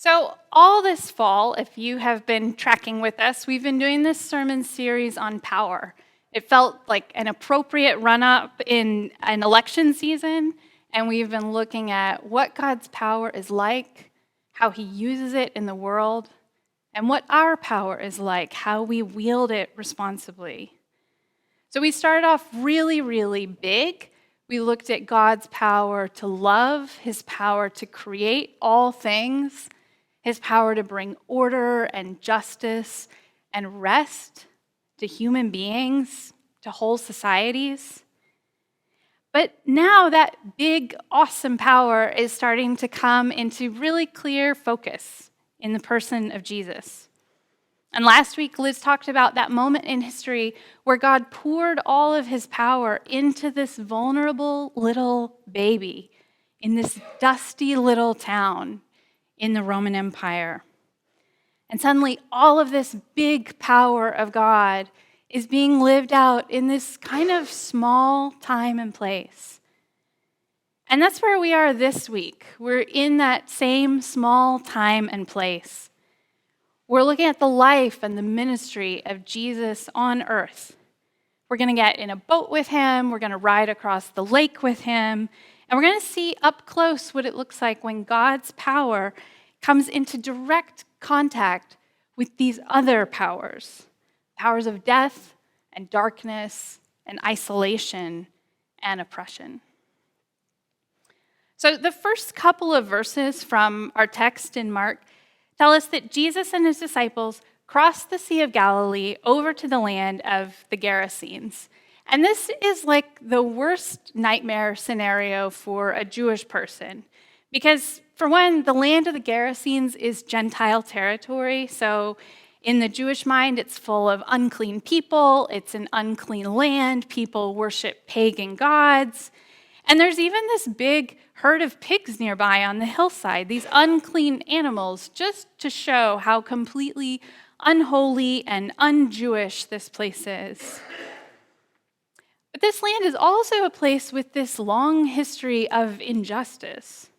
So, all this fall, if you have been tracking with us, we've been doing this sermon series on power. It felt like an appropriate run up in an election season, and we've been looking at what God's power is like, how he uses it in the world, and what our power is like, how we wield it responsibly. So, we started off really, really big. We looked at God's power to love, his power to create all things, his power to bring order and justice and rest to human beings, to whole societies. But now that big, awesome power is starting to come into really clear focus in the person of Jesus. And last week, Liz talked about that moment in history where God poured all of his power into this vulnerable little baby in this dusty little town in the Roman Empire. And suddenly, all of this big power of God is being lived out in this kind of small time and place. And that's where we are this week. We're in that same small time and place. We're looking at the life and the ministry of Jesus on earth. We're going to get in a boat with him. We're going to ride across the lake with him. And we're going to see up close what it looks like when God's power comes into direct contact with these other powers, powers of death and darkness and isolation and oppression. So the first couple of verses from our text in Mark tell us that Jesus and his disciples crossed the Sea of Galilee over to the land of the Gerasenes. And this is like the worst nightmare scenario for a Jewish person. Because, for one, the land of the Gerasenes is Gentile territory. So in the Jewish mind, it's full of unclean people. It's an unclean land. People worship pagan gods. And there's even this big herd of pigs nearby on the hillside, these unclean animals, just to show how completely unholy and un-Jewish this place is. But this land is also a place with this long history of injustice.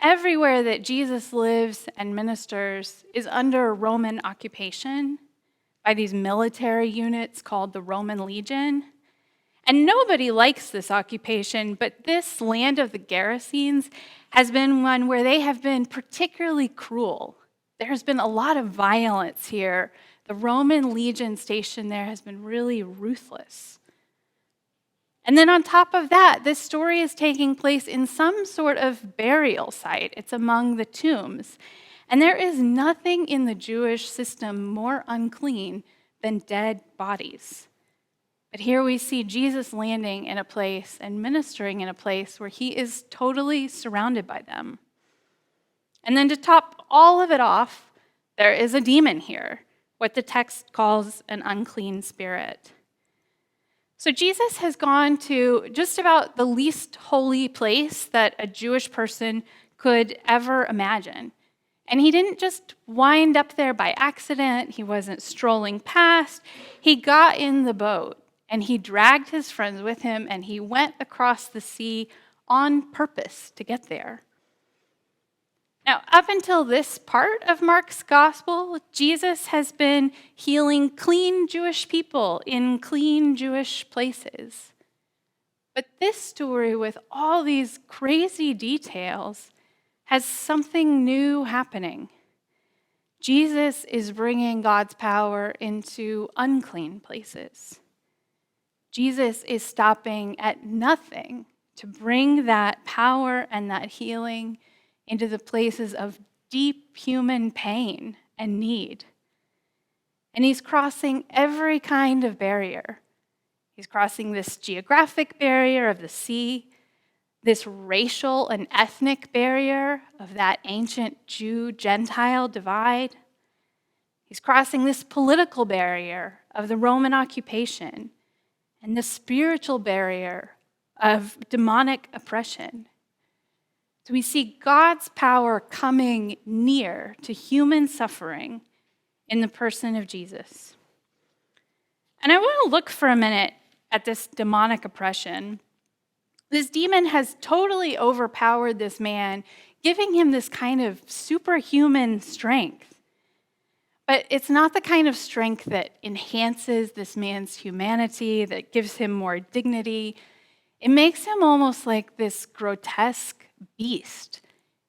Everywhere that Jesus lives and ministers is under Roman occupation by these military units called the Roman Legion. And nobody likes this occupation, but this land of the Gerasenes has been one where they have been particularly cruel. There's been a lot of violence here. The Roman Legion station there has been really ruthless. And then on top of that, this story is taking place in some sort of burial site. It's among the tombs. And there is nothing in the Jewish system more unclean than dead bodies. But here we see Jesus landing in a place and ministering in a place where he is totally surrounded by them. And then to top all of it off, there is a demon here, what the text calls an unclean spirit. So Jesus has gone to just about the least holy place that a Jewish person could ever imagine. And he didn't just wind up there by accident. He wasn't strolling past. He got in the boat and he dragged his friends with him and he went across the sea on purpose to get there. Now, up until this part of Mark's gospel, Jesus has been healing clean Jewish people in clean Jewish places. But this story, with all these crazy details, has something new happening. Jesus is bringing God's power into unclean places. Jesus is stopping at nothing to bring that power and that healing into the places of deep human pain and need. And he's crossing every kind of barrier. He's crossing this geographic barrier of the sea, this racial and ethnic barrier of that ancient Jew-Gentile divide. He's crossing this political barrier of the Roman occupation and the spiritual barrier of demonic oppression. So we see God's power coming near to human suffering in the person of Jesus. And I want to look for a minute at this demonic oppression. This demon has totally overpowered this man, giving him this kind of superhuman strength. But it's not the kind of strength that enhances this man's humanity, that gives him more dignity. It makes him almost like this grotesque beast.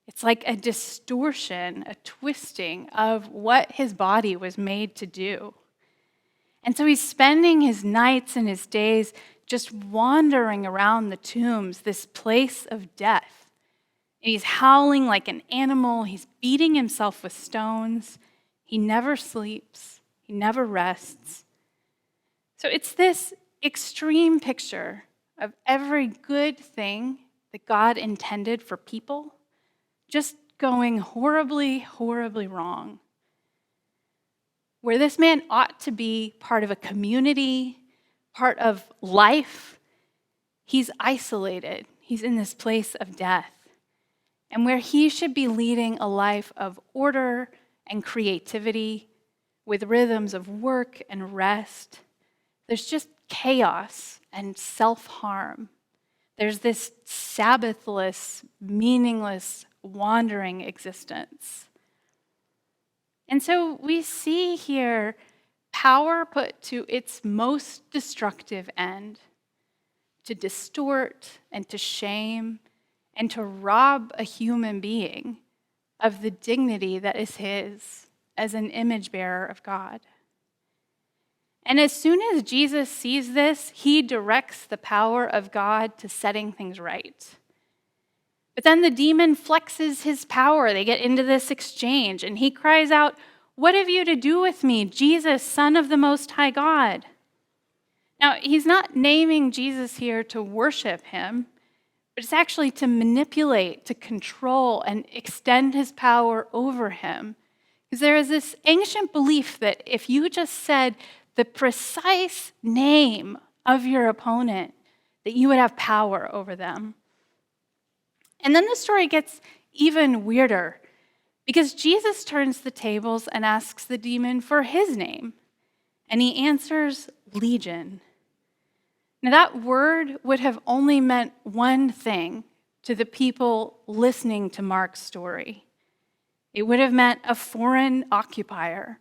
It's like a distortion, a twisting of what his body was made to do. And so he's spending his nights and his days just wandering around the tombs, this place of death. And he's howling like an animal. He's beating himself with stones. He never sleeps. He never rests. So it's this extreme picture of every good thing that God intended for people just going horribly, horribly wrong. Where this man ought to be part of a community, part of life, he's isolated. He's in this place of death. And where he should be leading a life of order and creativity with rhythms of work and rest, there's just chaos and self-harm. There's this Sabbathless, meaningless, wandering existence. And so we see here power put to its most destructive end, to distort and to shame and to rob a human being of the dignity that is his as an image bearer of God. And as soon as Jesus sees this, he directs the power of God to setting things right. But then the demon flexes his power. They get into this exchange, and he cries out, "What have you to do with me, Jesus, Son of the Most High God?" Now, he's not naming Jesus here to worship him, but it's actually to manipulate, to control, and extend his power over him. Because there is this ancient belief that if you just said the precise name of your opponent, that you would have power over them. And then the story gets even weirder, because Jesus turns the tables and asks the demon for his name, and he answers Legion. Now, that word would have only meant one thing to the people listening to Mark's story. It would have meant a foreign occupier,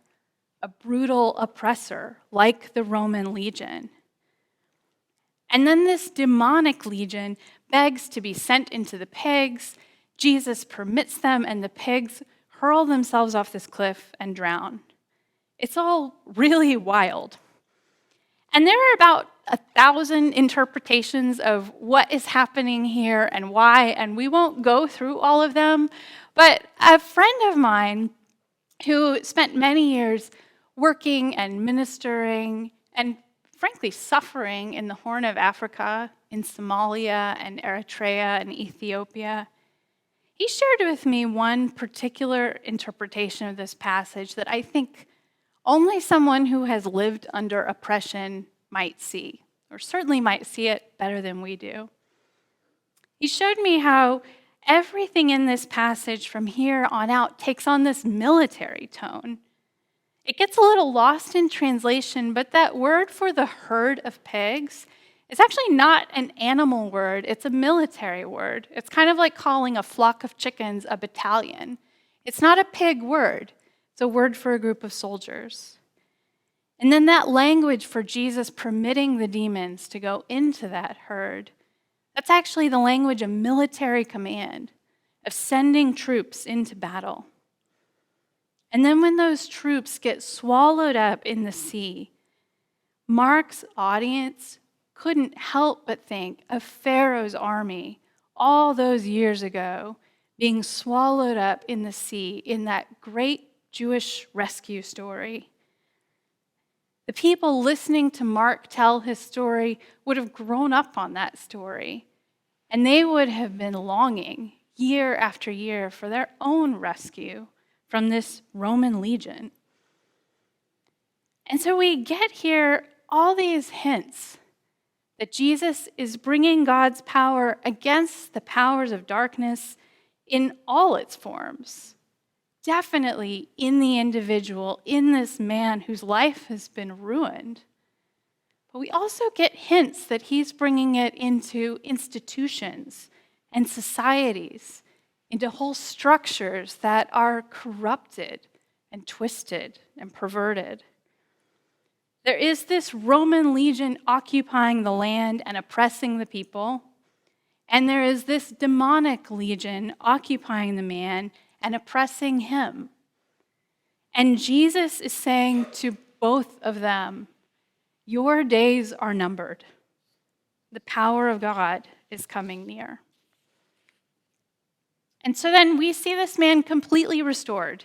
a brutal oppressor like the Roman legion. And then this demonic legion begs to be sent into the pigs. Jesus permits them, and the pigs hurl themselves off this cliff and drown. It's all really wild. And there are about 1,000 interpretations of what is happening here and why, and we won't go through all of them. But a friend of mine who spent many years working and ministering and frankly suffering in the Horn of Africa, in Somalia and Eritrea and Ethiopia, he shared with me one particular interpretation of this passage that I think only someone who has lived under oppression might see, or certainly might see it better than we do. He showed me how everything in this passage from here on out takes on this military tone. It gets a little lost in translation, but that word for the herd of pigs is actually not an animal word, it's a military word. It's kind of like calling a flock of chickens a battalion. It's not a pig word, it's a word for a group of soldiers. And then that language for Jesus permitting the demons to go into that herd, that's actually the language of military command, of sending troops into battle. And then when those troops get swallowed up in the sea, Mark's audience couldn't help but think of Pharaoh's army all those years ago being swallowed up in the sea in that great Jewish rescue story. The people listening to Mark tell his story would have grown up on that story, and they would have been longing year after year for their own rescue from this Roman legion. And so we get here all these hints that Jesus is bringing God's power against the powers of darkness in all its forms. Definitely in the individual, in this man whose life has been ruined. But we also get hints that he's bringing it into institutions and societies into whole structures that are corrupted and twisted and perverted. There is this Roman legion occupying the land and oppressing the people, and there is this demonic legion occupying the man and oppressing him. And Jesus is saying to both of them, your days are numbered. The power of God is coming near. And so then we see this man completely restored.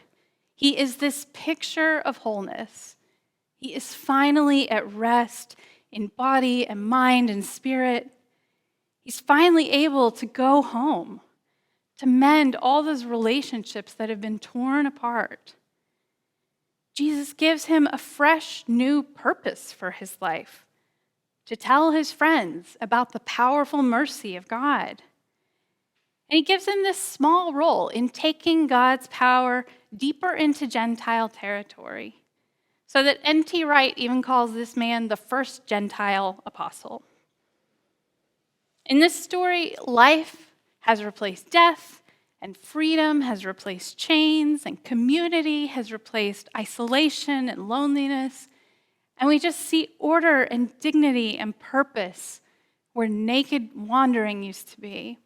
He is this picture of wholeness. He is finally at rest in body and mind and spirit. He's finally able to go home, to mend all those relationships that have been torn apart. Jesus gives him a fresh, new purpose for his life, to tell his friends about the powerful mercy of God. And he gives him this small role in taking God's power deeper into Gentile territory, so that N.T. Wright even calls this man the first Gentile apostle. In this story, life has replaced death, and freedom has replaced chains, and community has replaced isolation and loneliness. And we just see order and dignity and purpose where naked wandering used to be.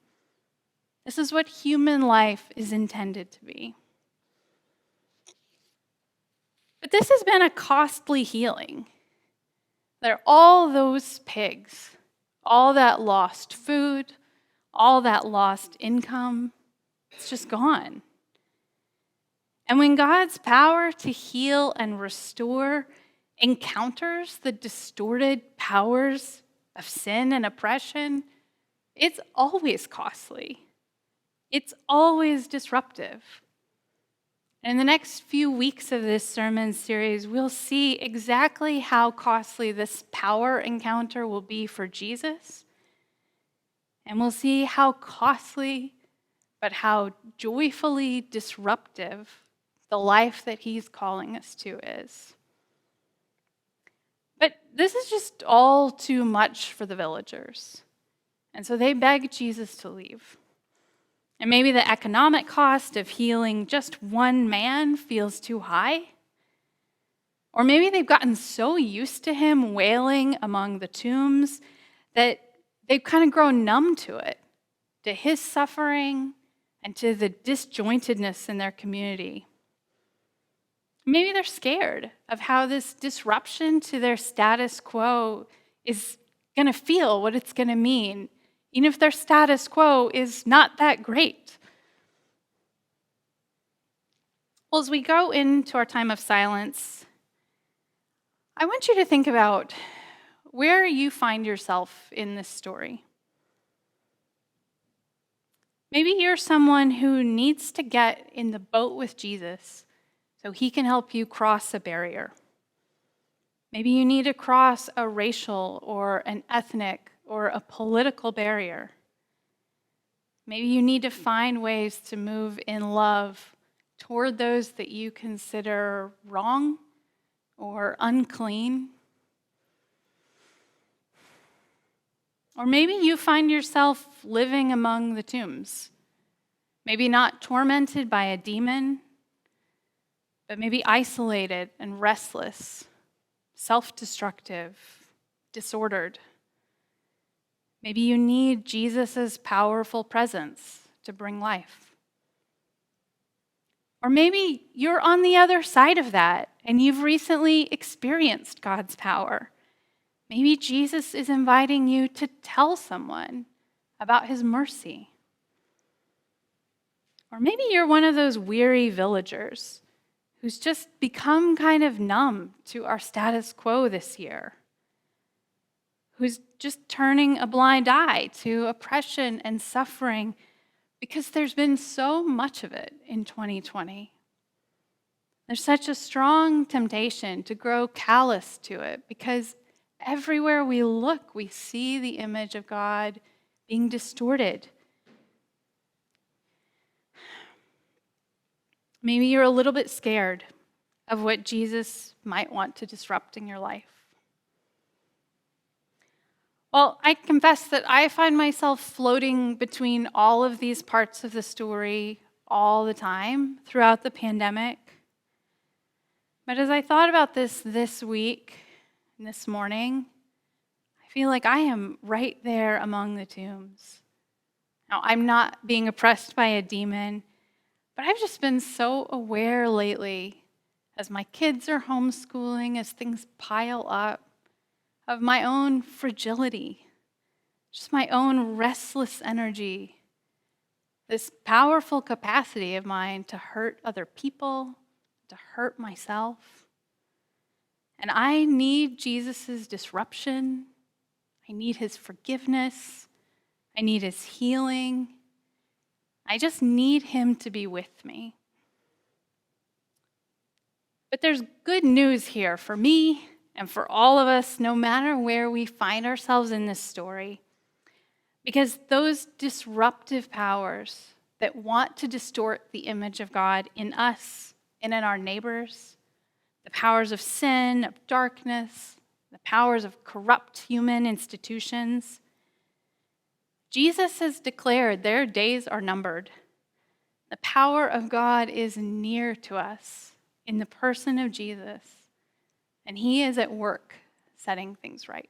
This is what human life is intended to be. But this has been a costly healing. There are all those pigs, all that lost food, all that lost income. It's just gone. And when God's power to heal and restore encounters the distorted powers of sin and oppression, it's always costly. It's always disruptive. And in the next few weeks of this sermon series, we'll see exactly how costly this power encounter will be for Jesus. And we'll see how costly, but how joyfully disruptive the life that he's calling us to is. But this is just all too much for the villagers. And so they beg Jesus to leave. And maybe the economic cost of healing just one man feels too high. Or maybe they've gotten so used to him wailing among the tombs that they've kind of grown numb to it, to his suffering and to the disjointedness in their community. Maybe they're scared of how this disruption to their status quo is going to feel, what it's going to mean, even if their status quo is not that great. Well, as we go into our time of silence, I want you to think about where you find yourself in this story. Maybe you're someone who needs to get in the boat with Jesus so he can help you cross a barrier. Maybe you need to cross a racial or an ethnic or a political barrier. Maybe you need to find ways to move in love toward those that you consider wrong or unclean. Or maybe you find yourself living among the tombs, maybe not tormented by a demon, but maybe isolated and restless, self-destructive, disordered. Maybe you need Jesus' powerful presence to bring life. Or maybe you're on the other side of that and you've recently experienced God's power. Maybe Jesus is inviting you to tell someone about his mercy. Or maybe you're one of those weary villagers who's just become kind of numb to our status quo this year, who's just turning a blind eye to oppression and suffering because there's been so much of it in 2020. There's such a strong temptation to grow callous to it because everywhere we look, we see the image of God being distorted. Maybe you're a little bit scared of what Jesus might want to disrupt in your life. Well, I confess that I find myself floating between all of these parts of the story all the time throughout the pandemic. But as I thought about this week and this morning, I feel like I am right there among the tombs. Now, I'm not being oppressed by a demon, but I've just been so aware lately as my kids are homeschooling, as things pile up, of my own fragility, just my own restless energy, this powerful capacity of mine to hurt other people, to hurt myself. And I need Jesus' disruption. I need his forgiveness. I need his healing. I just need him to be with me. But there's good news here for me and for all of us, no matter where we find ourselves in this story. Because those disruptive powers that want to distort the image of God in us and in our neighbors, the powers of sin, of darkness, the powers of corrupt human institutions, Jesus has declared their days are numbered. The power of God is near to us in the person of Jesus, and he is at work setting things right.